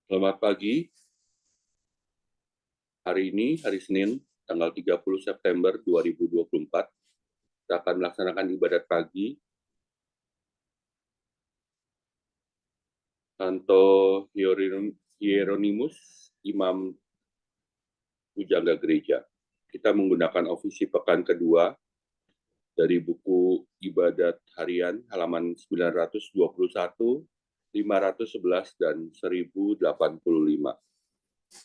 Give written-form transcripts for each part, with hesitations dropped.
Selamat pagi, hari ini, hari Senin, tanggal 30 September 2024. Kita akan melaksanakan ibadat pagi. Santo Hieronymus, Imam Pujangga Gereja. Kita menggunakan ofisi pekan kedua dari buku Ibadat Harian halaman 921, 511, dan 1085.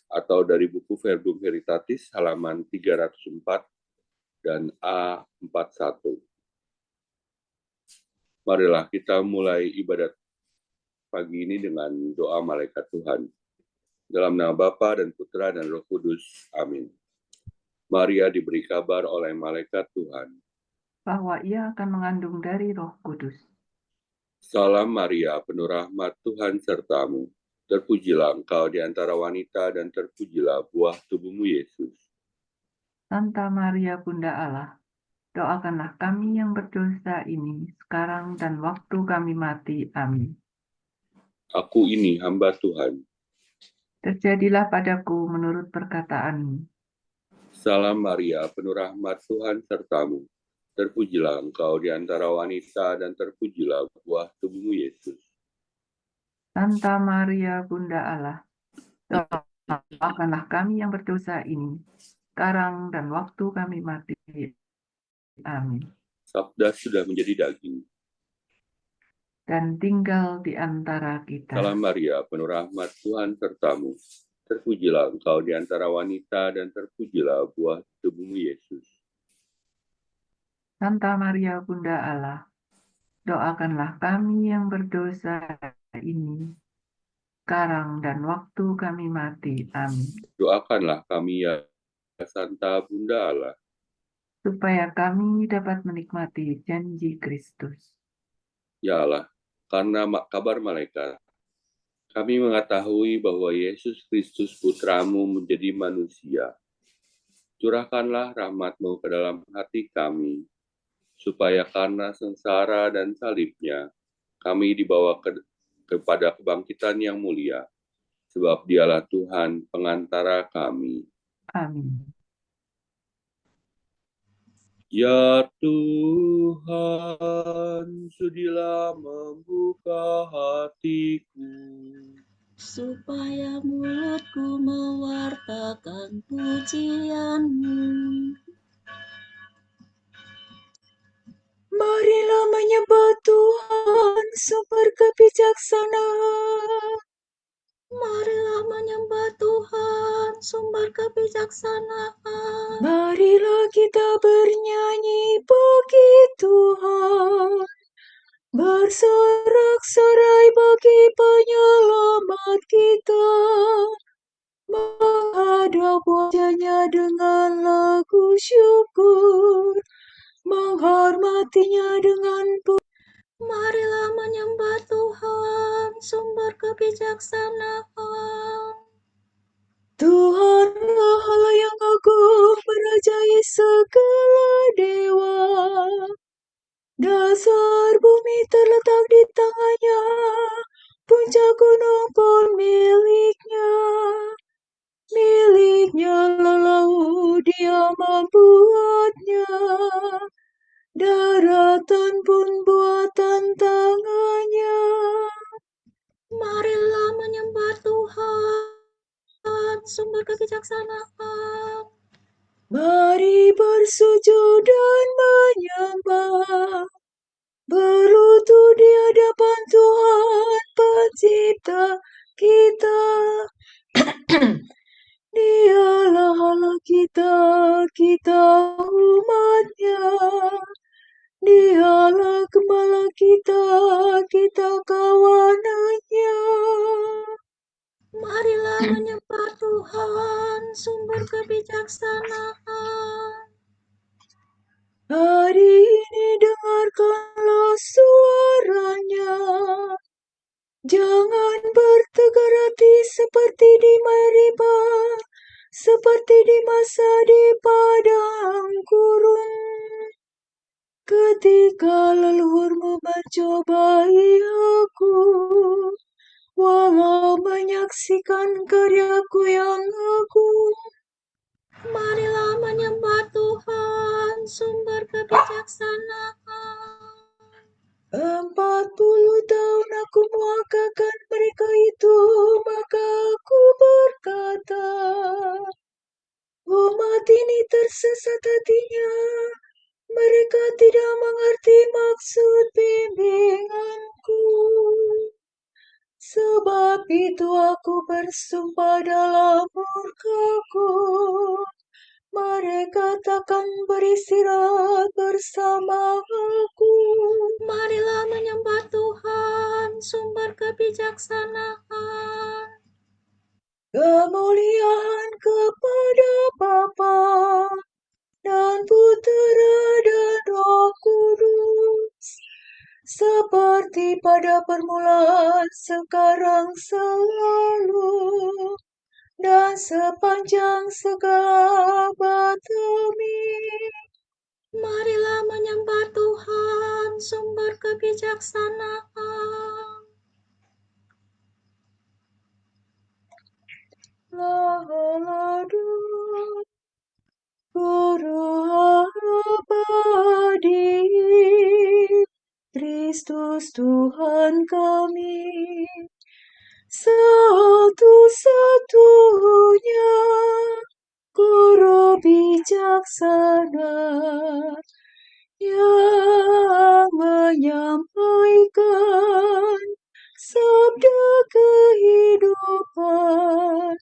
Atau dari buku Verbum Veritatis halaman 304 dan A41. Marilah kita mulai ibadat pagi ini dengan doa malaikat Tuhan. Dalam nama Bapa dan Putra dan Roh Kudus. Amin. Maria diberi kabar oleh malaikat Tuhan bahwa ia akan mengandung dari Roh Kudus. Salam Maria, penuh rahmat, Tuhan sertamu. Terpujilah engkau di antara wanita dan terpujilah buah tubuhmu Yesus. Santa Maria Bunda Allah, doakanlah kami yang berdosa ini sekarang dan waktu kami mati. Amin. Aku ini hamba Tuhan. Terjadilah padaku menurut perkataanmu. Salam Maria, penuh rahmat, Tuhan sertamu. Terpujilah engkau di antara wanita dan terpujilah buah tubuhmu Yesus. Santa Maria Bunda Allah, doakanlah kami yang berdosa ini sekarang dan waktu kami mati. Amin. Sabda sudah menjadi daging. Dan tinggal di antara kita. Salam Maria, penuh rahmat, Tuhan sertamu. Terpujilah engkau di antara wanita dan terpujilah buah tubuhmu Yesus. Santa Maria Bunda Allah, doakanlah kami yang berdosa ini sekarang dan waktu kami mati. Amin. Doakanlah kami ya Santa Bunda Allah, supaya kami dapat menikmati janji Kristus. ya Allah, karena kabar malaikat, kami mengetahui bahwa Yesus Kristus Putramu menjadi manusia. Curahkanlah rahmat-Mu ke dalam hati kami, supaya karena sengsara dan salibnya, kami dibawa kepada kebangkitan yang mulia, sebab dialah Tuhan pengantara kami. Amin. Ya Tuhan, sudilah membuka hatiku, supaya mulutku mewartakan pujian-Mu. Marilah menyembah Tuhan, sumber kebijaksanaan. Marilah menyembah Tuhan, sumber kebijaksanaan. Marilah kita bernyanyi bagi Tuhan, bersorak-sorai bagi penyelamat kita, menghadap wajahnya dengan lagu syukur, menghormatinya dengan Marilah menyembah Tuhan, sumber kebijaksanaan. Tuhanlah Allah yang agung, merajai segala dewa. Dasar bumi terletak di tangannya, puncak gunung pun miliknya. Miliknya laut, dia membuatnya. Daratan pun buatan tangannya. Marilah menyembah Tuhan, sumber kebijaksanaan. Mari bersujud dan menyembah, berlutut di hadapan Tuhan Pencipta kita. Dialah Allah kita, kita umatnya. Dialah Gembala kita, kita kawanannya. Marilah menyembah Tuhan, sumber kebijaksanaan. Hari ini dengarkanlah suaranya. Jangan bertegar hati seperti di Meribah, seperti di masa di padang gurun. Ketika leluhurmu mencobai aku, walau menyaksikan karyaku yang agung. Marilah menyembah Tuhan, sumber kebijaksanaan. 40 tahun aku muakakan mereka itu, maka aku berkata, umat ini tersesat hatinya, mereka tidak mengerti maksud bimbinganku. Sebab itu aku bersumpah dalam murkaku, mereka takkan beristirahat bersama aku. Marilah menyembah Tuhan, sumber kebijaksanaan. Kemuliaan kepada Bapa dan Putera dan Roh Kudus, seperti pada permulaan, sekarang, selalu, dan sepanjang segala abad. Amin. Marilah menyembah Tuhan, sumber kebijaksanaan. Lalu Guru abadi, Kristus Tuhan kami, satu-satunya Guru bijaksana yang menyampaikan sabda kehidupan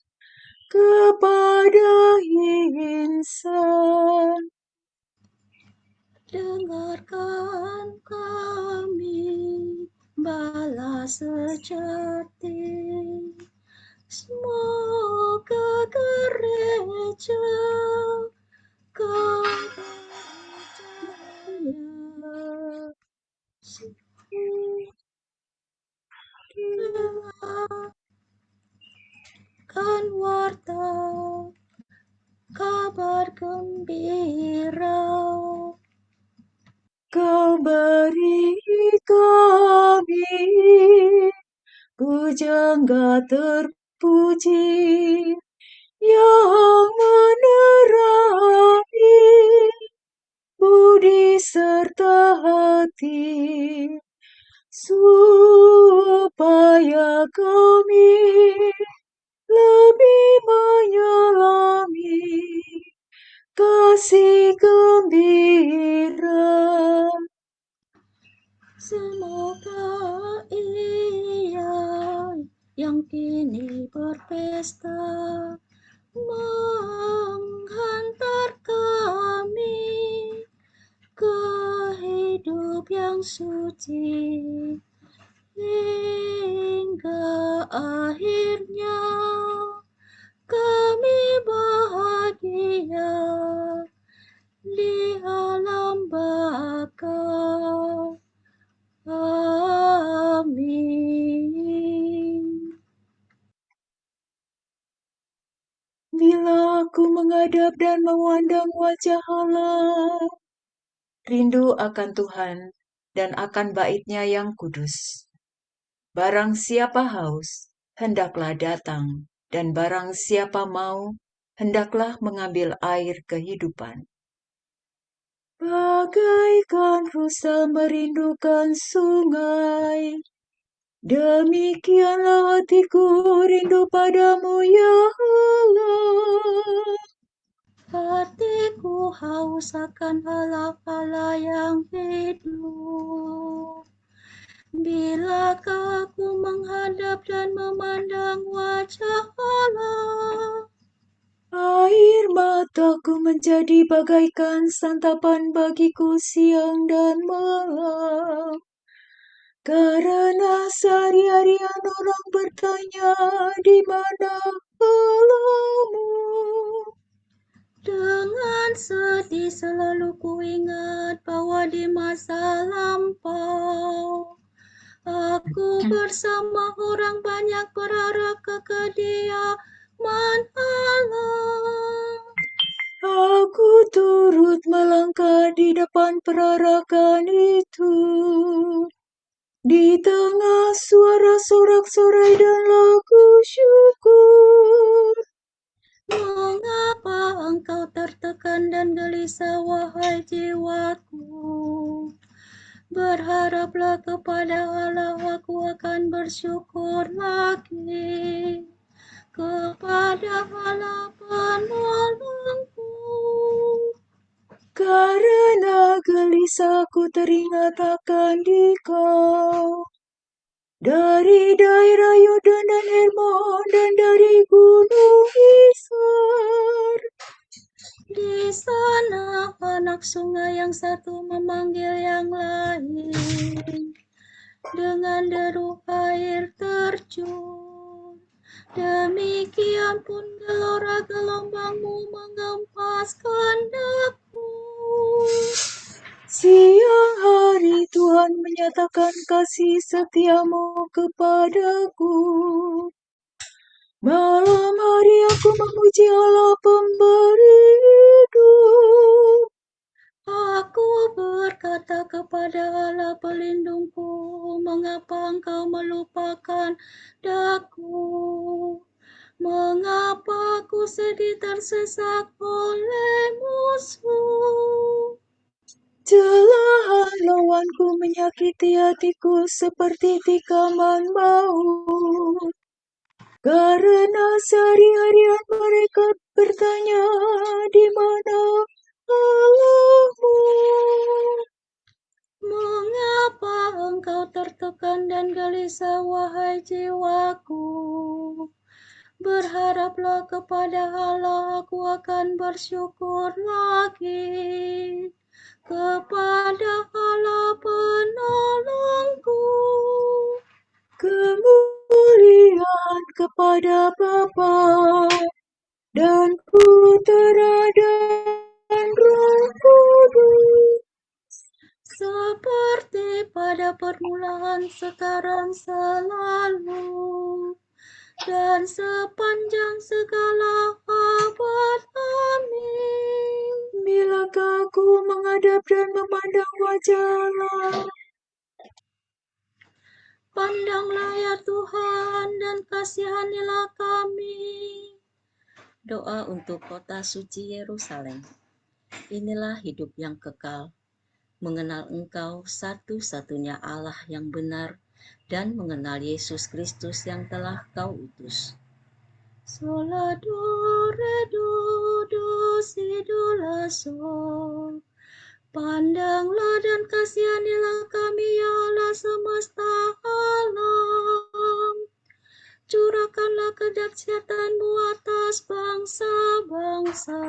kepada insan. Dengarkan kami, balas sejati. Semoga gereja kau berjaya. Dengarkan warta kabar gembira. Kau beri kami pujangga terpuji yang menerangi budi serta hati, supaya kami lebih menyelami kasih gembira. Semoga ia yang kini berpesta menghantar kami ke hidup yang suci hingga akhirnya kami bahagia di alam baka. Amin. Bila aku menghadap dan memandang wajah Allah, rindu akan Tuhan dan akan bait-Nya yang kudus. Barang siapa haus, hendaklah datang, dan barang siapa mau, hendaklah mengambil air kehidupan. Bagaikan rusa merindukan sungai, demikianlah hatiku rindu padamu, ya Allah. Hatiku haus akan Allah-Allah yang hidup. Bilakah aku menghadap dan memandang wajah Allah? Air mataku menjadi bagaikan santapan bagiku siang dan malam. Karena sehari-harian orang bertanya, di mana Allahmu? Dengan sedih selalu ku ingat bahwa di masa lampau aku bersama orang banyak berharap ke kediaman Allah. Aku turut melangkah di depan perarakan itu. Di tengah suara sorak-sorai dan lagu syukur. Mengapa engkau tertekan dan gelisah, wahai jiwaku? Berharaplah kepada Allah, aku akan bersyukur lagi kepada Allah penolongku. Karena gelisahku teringat akan Dikau. Dari daerah Yordan dan Hermon dan dari gunung Isar. Di sana anak sungai yang satu memanggil yang lain dengan deru air terjun. Demikian pun gelora gelombangmu mengempaskan daku. Siang hari Tuhan menyatakan kasih setiamu kepadaku. Malam hari aku memuji Allah pemberi hidup. Aku berkata kepada Allah pelindungku, mengapa engkau melupakan daku? Mengapa aku sedih tersesak oleh musuh? Celahan lawanku menyakiti hatiku seperti tikaman maut. Karena sehari-harian mereka bertanya, di mana Allahmu? Mengapa engkau tertekan dan gelisah, wahai jiwaku? Berharaplah kepada Allah, aku akan bersyukur lagi kepada Allah penolongku. Kemuliaan kepada Bapa dan Putera dan Roh Kudus. Seperti pada permulaan, sekarang, selalu, dan sepanjang segala abad. Amin. Bilakah aku menghadap dan memandang wajah Allah? Pandanglah ya Tuhan dan kasihanilah kami. Doa untuk kota suci Yerusalem. Inilah hidup yang kekal, mengenal Engkau satu-satunya Allah yang benar dan mengenal Yesus Kristus yang telah Kau utus. Sola do re do do si do la sol. Pandanglah dan kasihanilah kami ya Allah semesta alam. Curahkanlah kedahsyatan-Mu atas bangsa-bangsa.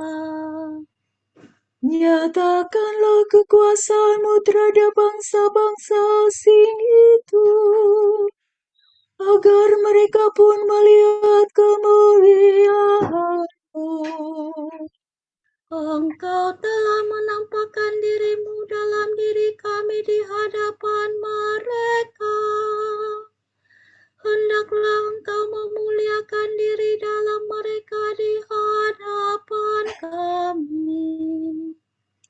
Nyatakanlah kekuasaan-Mu terhadap bangsa-bangsa asing itu, agar mereka pun melihat kemuliaan-Mu. Engkau telah menampakkan diri-Mu dalam diri kami di hadapan mereka. Hendaklah Engkau memuliakan diri dalam mereka di hadapan kami.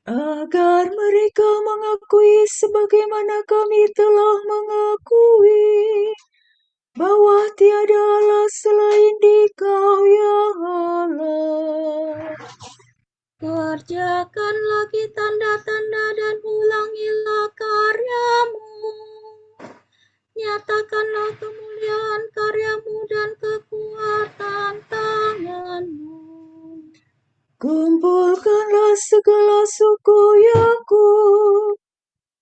Agar mereka mengakui sebagaimana kami telah mengakui, bahwa tiada Allah selain Dikau ya Allah. Kerjakan lagi tanda-tanda dan ulangilah karya-Mu. Nyatakanlah kemuliaan karya-Mu dan kekuatan tangan-Mu. Kumpulkanlah segala suku Yakub,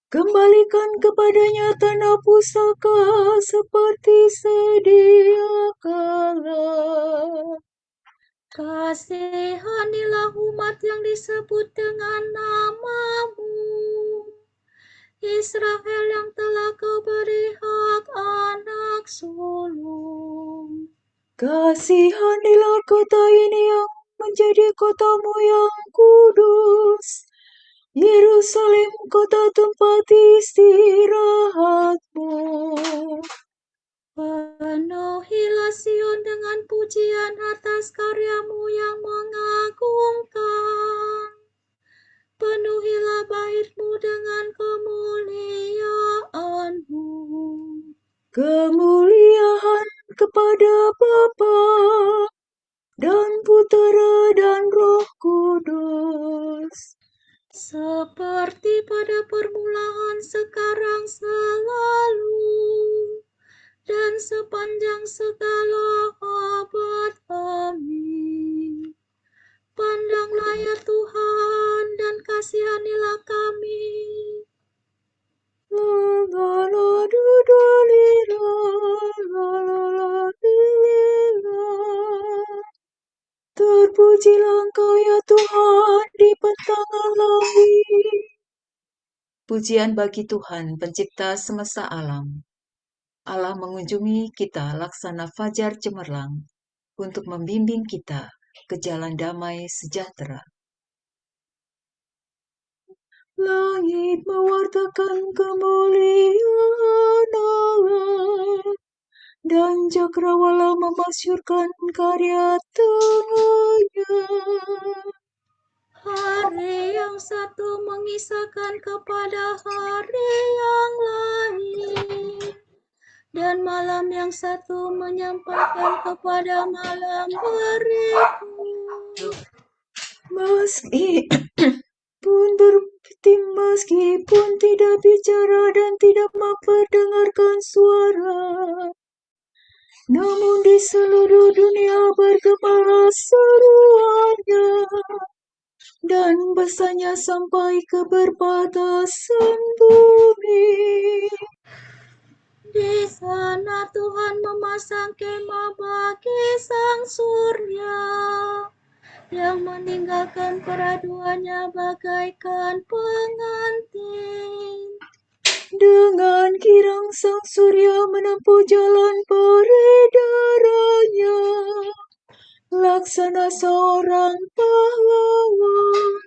kembalikan kepadanya tanah pusaka seperti sedia kala. Kasihanilah umat yang disebut dengan nama-Mu, Israel yang telah Kau beri hak anak sulung. Kasihanilah kota ini yang menjadi kota-Mu yang kudus, Yerusalem kota tempat istirahat-Mu. Penuhilah Sion dengan pujian atas karya-Mu yang mengagumkan. Penuhilah bait-Mu dengan kemuliaan-Mu. Kemuliaan kepada Bapa dan Putera dan Roh Kudus, seperti pada permulaan, sekarang, selalu, dan sepanjang segala abad. Amin. Pandanglah ya Tuhan, dan kasihanilah kami. Terpujilah Engkau ya Tuhan di pentangan langit. Pujian bagi Tuhan pencipta semesta alam. Allah mengunjungi kita laksana fajar cemerlang untuk membimbing kita ke jalan damai sejahtera. Langit mewartakan kemuliaan Allah, dan cakrawala memasyurkan karya tangannya. Hari yang satu mengisahkan kepada hari yang lain, dan malam yang satu menyampaikan kepada malam berikut. Meskipun tidak bicara dan tidak memperdengarkan suara, namun di seluruh dunia bergema seruannya, dan besarnya sampai ke perbatasan bumi. Di sana Tuhan memasang kemah bagi sang surya, yang meninggalkan peraduannya bagaikan pengantin. Dengan kirang sang surya menempuh jalan peredarannya, laksana seorang pahlawan.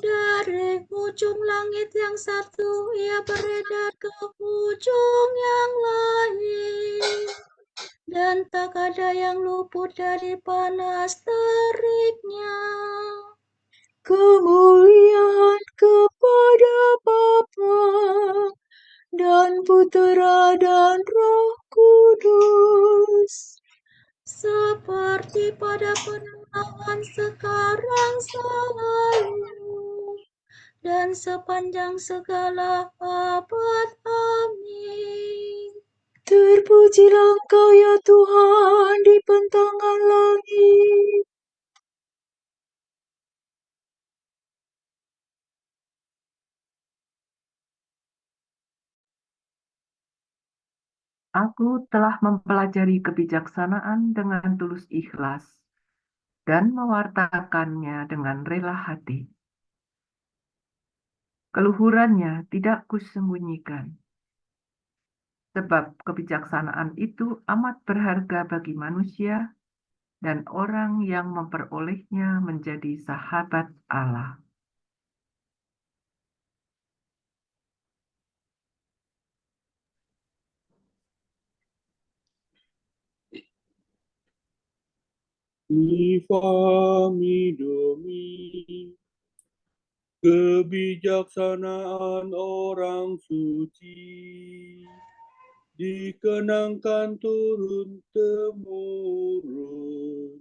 Dari ujung langit yang satu, ia beredar ke ujung yang lain, dan tak ada yang luput dari panas teriknya. Kemuliaan kepada Bapa dan Putera dan Roh Kudus, Seperti pada permulaan, sekarang, selalu, dan sepanjang segala abad. Amin. terpujilah Engkau ya Tuhan di pentangan langit. Aku telah mempelajari kebijaksanaan dengan tulus ikhlas dan mewartakannya dengan rela hati. Keluhurannya tidak kusembunyikan, sebab kebijaksanaan itu amat berharga bagi manusia dan orang yang memperolehnya menjadi sahabat Allah. Infami Domi, kebijaksanaan orang suci dikenangkan turun-temurun.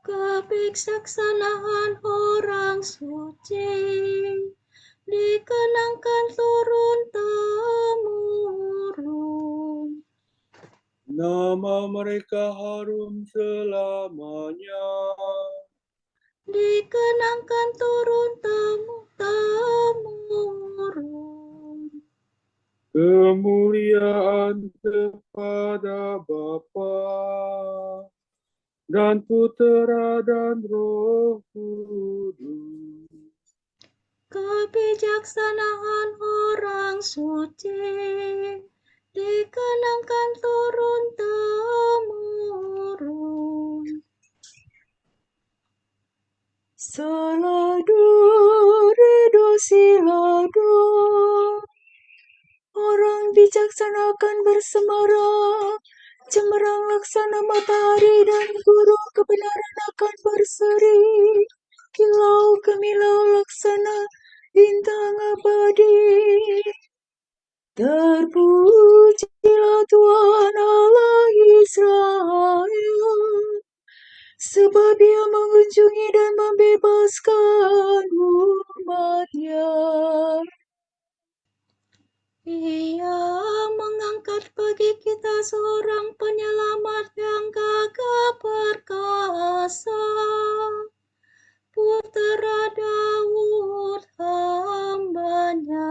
Kebijaksanaan orang suci dikenangkan turun-temurun. Nama mereka harum selamanya, dikenangkan turun-temurun. kemuliaan kepada Bapa dan Putera dan Roh Kudus. Kebijaksanaan orang suci dikenangkan turun-temurun. Salado, redo, silado, orang bijaksana akan bersemarang, cemerlang laksana matahari, dan guru kebenaran akan berseri, kilau gemilau laksana bintang abadi. Terpujilah Tuhan Allah Israel, sebab Ia mengunjungi dan membebaskan umat-Nya. Ia mengangkat bagi kita seorang penyelamat yang gagah perkasa, Putera Daud hamba-Nya.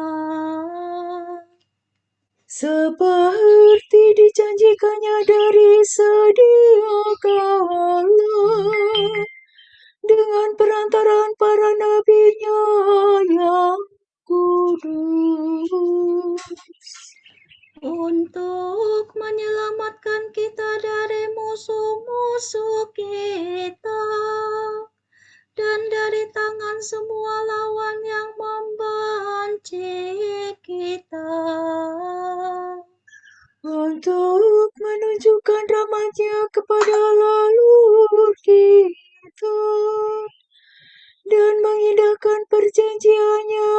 Seperti dijanjikannya dari sedia kala, dengan perantaraan para nabi-Nya yang kudus. Untuk menyelamatkan kita dari musuh-musuh kita dan dari tangan semua lawan yang membenci kita. Untuk menunjukkan rahmat-Nya kepada leluhur kita dan mengindahkan perjanjian-Nya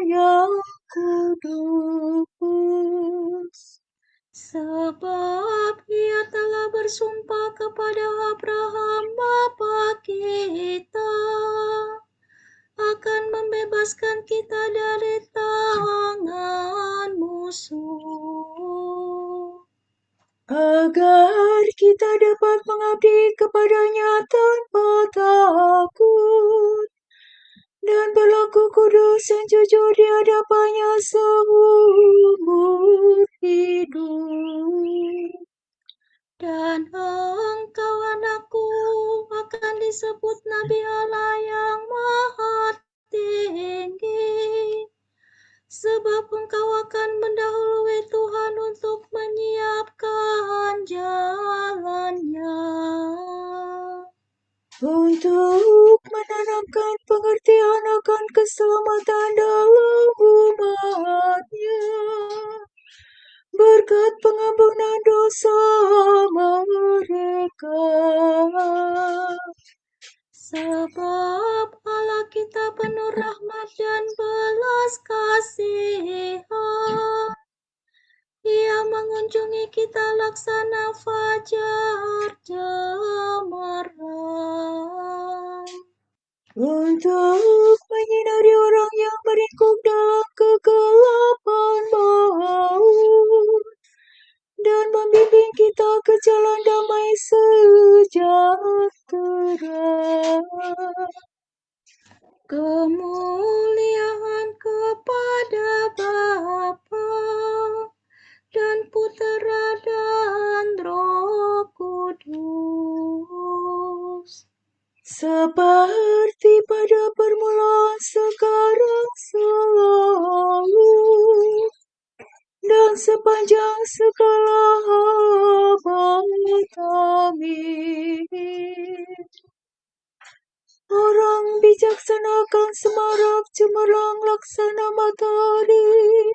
yang kudus. Sebab Ia telah bersumpah kepada Abraham bapa kita akan membebaskan kita dari tangan musuh, agar kita dapat mengabdi kepada-Nya tanpa takut dan berlaku kudus dan jujur di hadapan-Nya seumur hidup. dan engkau anakku akan disebut Nabi Allah yang Maha Tinggi, sebab engkau akan mendahului Tuhan untuk menyiapkan jalan-Nya, Untuk menanamkan pengertian akan keselamatan dalam umat-Nya, berkat pengampunan dosa mereka. sebab Allah kita penuh rahmat dan belas kasihan. Ia mengunjungi kita laksana fajar cemerlang, Untuk menyinari orang yang meringkuk dalam kegelapan maut dan membimbing kita ke jalan damai sejahtera. kemuliaan kepada Bapa dan Putera dan Roh Kudus, Seperti pada permulaan, sekarang, selalu, dan sepanjang segala abad. Amin. Orang bijaksana akan semarak cemerlang laksana matahari,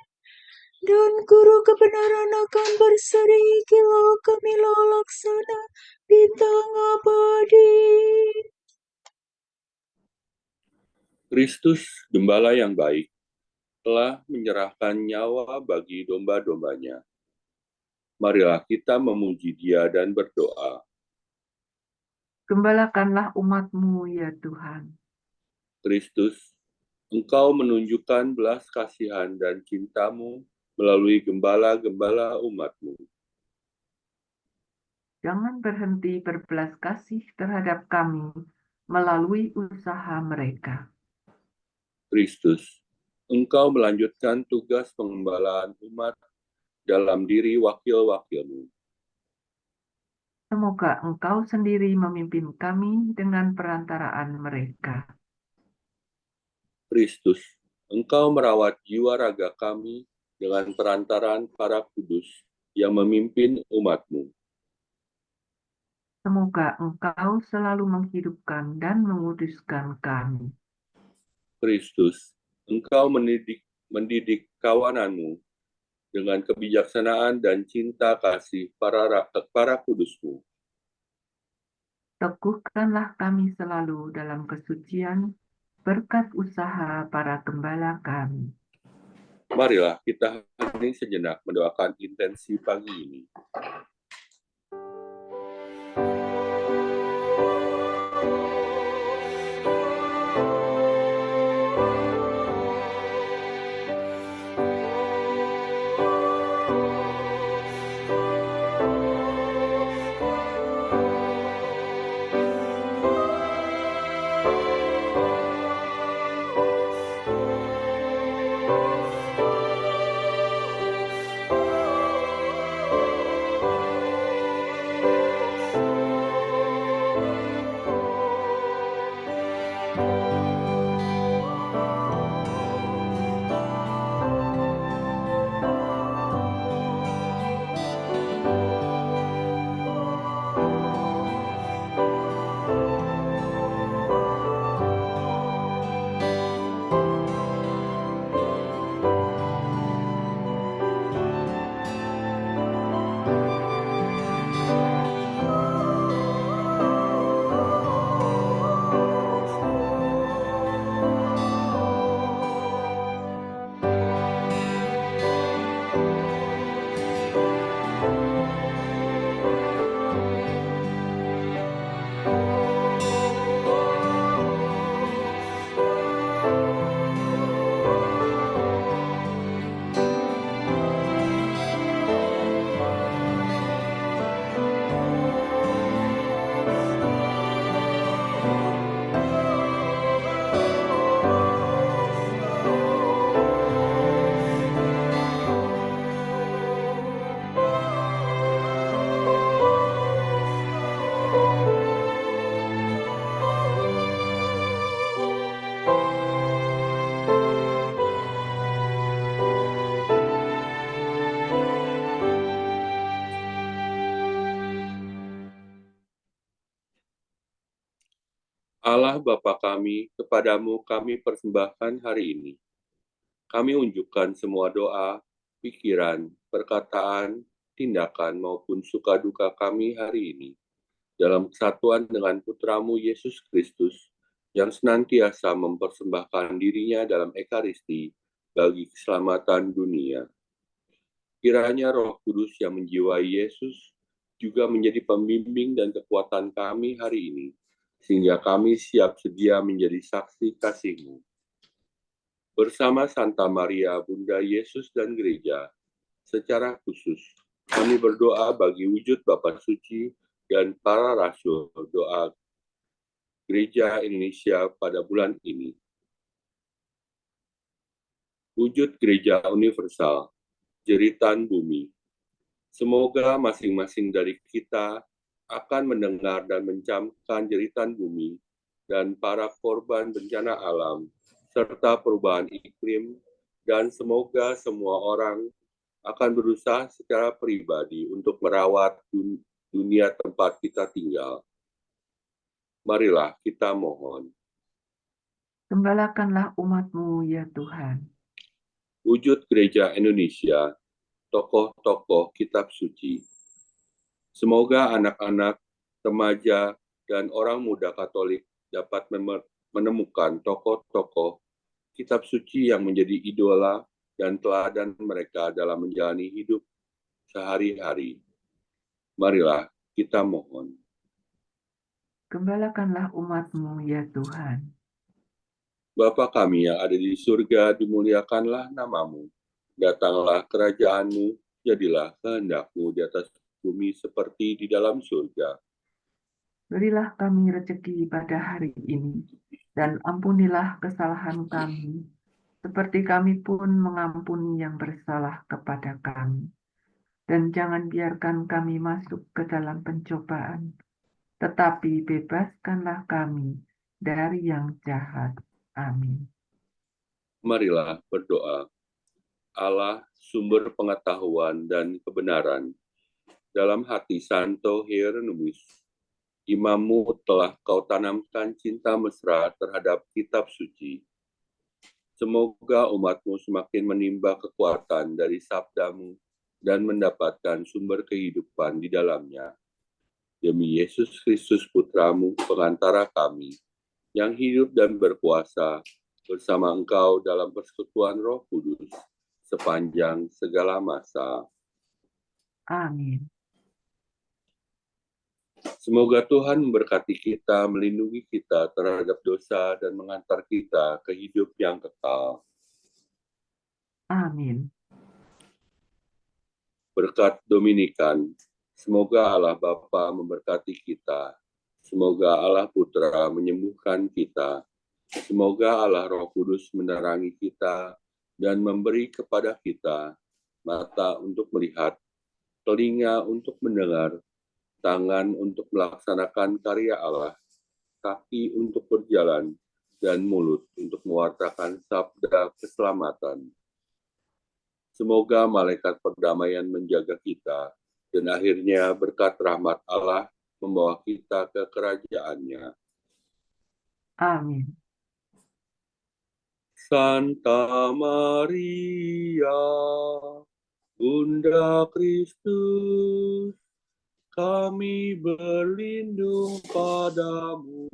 dan guru kebenaran akan berseri kilau gemilang laksana bintang abadi. Kristus, Gembala yang baik, telah menyerahkan nyawa bagi domba-dombanya. Marilah kita memuji Dia dan berdoa. Gembalakanlah umat-Mu, ya Tuhan. Kristus, Engkau menunjukkan belas kasihan dan cinta-Mu melalui gembala-gembala umat-Mu. Jangan berhenti berbelas kasih terhadap kami melalui usaha mereka. Kristus, Engkau melanjutkan tugas pengembalaan umat dalam diri wakil-wakil-Mu. Semoga Engkau sendiri memimpin kami dengan perantaraan mereka. Kristus, Engkau merawat jiwa raga kami dengan perantaraan para kudus yang memimpin umat-Mu. Semoga Engkau selalu menghidupkan dan menguduskan kami. Kristus, Engkau mendidik kawanan-Mu dengan kebijaksanaan dan cinta kasih para kudus-Mu. Teguhkanlah kami selalu dalam kesucian berkat usaha para gembala kami. Marilah kita hening sejenak mendoakan intensi pagi ini. Allah Bapa kami, kepadamu kami persembahkan hari ini. Kami unjukkan semua doa, pikiran, perkataan, tindakan maupun suka duka kami hari ini dalam kesatuan dengan Putramu Yesus Kristus yang senantiasa mempersembahkan dirinya dalam Ekaristi bagi keselamatan dunia. Kiranya Roh Kudus yang menjiwai Yesus juga menjadi pembimbing dan kekuatan kami hari ini, sehingga kami siap sedia menjadi saksi kasih-Mu. Bersama Santa Maria, Bunda Yesus dan Gereja, secara khusus, kami berdoa bagi wujud Bapa Suci dan para rasul doa Gereja Indonesia pada bulan ini. Wujud Gereja Universal, jeritan bumi. Semoga masing-masing dari kita akan mendengar dan mencamkan jeritan bumi dan para korban bencana alam, serta perubahan iklim, dan semoga semua orang akan berusaha secara pribadi untuk merawat dunia tempat kita tinggal. Marilah kita mohon. Gembalakanlah umat-Mu, ya Tuhan. Wujud Gereja Indonesia, tokoh-tokoh kitab suci. Semoga anak-anak, remaja, dan orang muda Katolik dapat menemukan tokoh-tokoh kitab suci yang menjadi idola dan teladan mereka dalam menjalani hidup sehari-hari. Marilah kita mohon. Gembalakanlah umat-Mu, ya Tuhan. Bapa kami yang ada di surga, dimuliakanlah namamu. Datanglah kerajaan-Mu, jadilah kehendak-Mu di atas bumi seperti di dalam surga. Berilah kami rezeki pada hari ini, dan ampunilah kesalahan kami, seperti kami pun mengampuni yang bersalah kepada kami. Dan jangan biarkan kami masuk ke dalam pencobaan, tetapi bebaskanlah kami dari yang jahat. Amin. Marilah berdoa. Allah, sumber pengetahuan dan kebenaran, dalam hati Santo Hieronymus, imammu telah kau tanamkan cinta mesra terhadap kitab suci. Semoga umatmu semakin menimba kekuatan dari sabdamu dan mendapatkan sumber kehidupan di dalamnya. Demi Yesus Kristus Putramu, pengantara kami, yang hidup dan berkuasa bersama Engkau dalam persekutuan Roh Kudus, sepanjang segala masa. Amin. Semoga Tuhan memberkati kita, melindungi kita terhadap dosa, dan mengantar kita ke hidup yang kekal. Amin. Berkat Dominikan, semoga Allah Bapa memberkati kita. Semoga Allah Putra menyembuhkan kita. Semoga Allah Roh Kudus menerangi kita dan memberi kepada kita mata untuk melihat, telinga untuk mendengar, tangan untuk melaksanakan karya Allah, kaki untuk berjalan, dan mulut untuk mewartakan sabda keselamatan. Semoga malaikat perdamaian menjaga kita, dan akhirnya berkat rahmat Allah membawa kita ke kerajaan-Nya. Amin. Santa Maria, Bunda Kristus, kami berlindung padamu.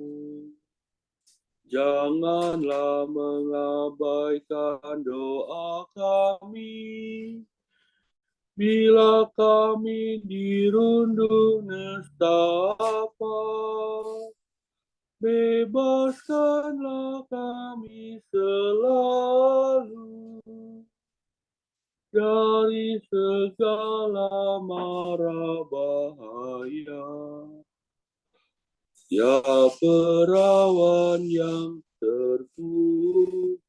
Janganlah mengabaikan doa kami, bila kami dirundung nestapa. Bebaskanlah kami selalu dari segala mara bahaya. Ya perawan yang terpuji,